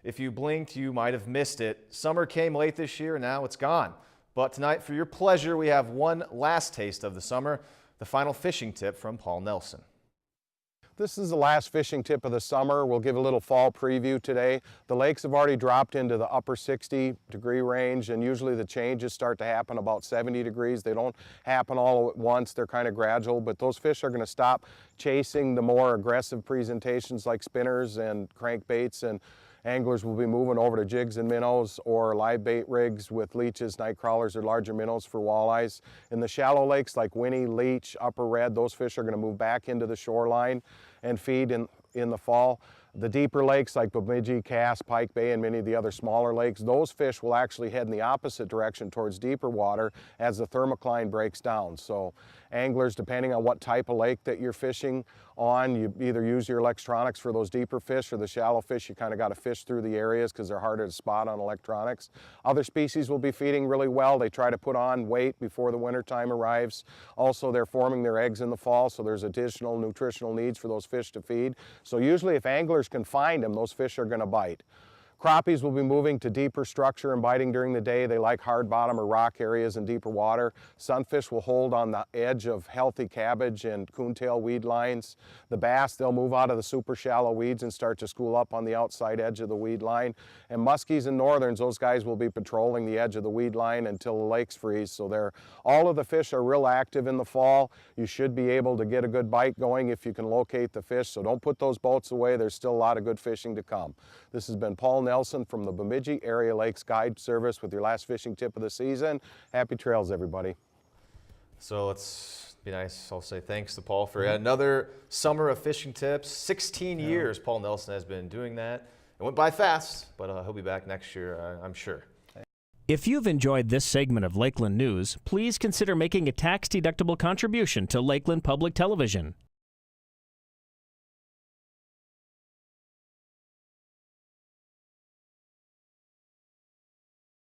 If you blinked, you might have missed it. Summer came late this year, and now it's gone. But tonight, for your pleasure, we have one last taste of the summer, the final fishing tip from Paul Nelson. This is the last fishing tip of the summer. We'll give a little fall preview today. The lakes have already dropped into the upper 60-degree range, and usually the changes start to happen about 70 degrees. They don't happen all at once. They're kind of gradual, but those fish are going to stop chasing the more aggressive presentations like spinners and crankbaits, and anglers will be moving over to jigs and minnows or live bait rigs with leeches, night crawlers, or larger minnows for walleyes. In the shallow lakes like Winnie, Leech, Upper Red, those fish are going to move back into the shoreline and feed in the fall. The deeper lakes like Bemidji, Cass, Pike Bay, and many of the other smaller lakes, those fish will actually head in the opposite direction towards deeper water as the thermocline breaks down. So anglers, depending on what type of lake that you're fishing on, you either use your electronics for those deeper fish, or the shallow fish you kind of got to fish through the areas because they're harder to spot on electronics. Other species will be feeding really well. They try to put on weight before the winter time arrives. Also, they're forming their eggs in the fall, so there's additional nutritional needs for those fish to feed. So usually if anglers can find them, those fish are going to bite. Crappies will be moving to deeper structure and biting during the day. They like hard bottom or rock areas in deeper water. Sunfish will hold on the edge of healthy cabbage and coontail weed lines. The bass, they'll move out of the super shallow weeds and start to school up on the outside edge of the weed line. And muskies and northerns, those guys will be patrolling the edge of the weed line until the lakes freeze. So all of the fish are real active in the fall. You should be able to get a good bite going if you can locate the fish. So don't put those boats away. There's still a lot of good fishing to come. This has been Paul Nelson from the Bemidji Area Lakes Guide Service with your last fishing tip of the season. Happy trails, everybody. So let's be nice. I'll say thanks to Paul for another summer of fishing tips. 16 years Paul Nelson has been doing that. It went by fast, but he'll be back next year, I'm sure. If you've enjoyed this segment of Lakeland News, please consider making a tax-deductible contribution to Lakeland Public Television.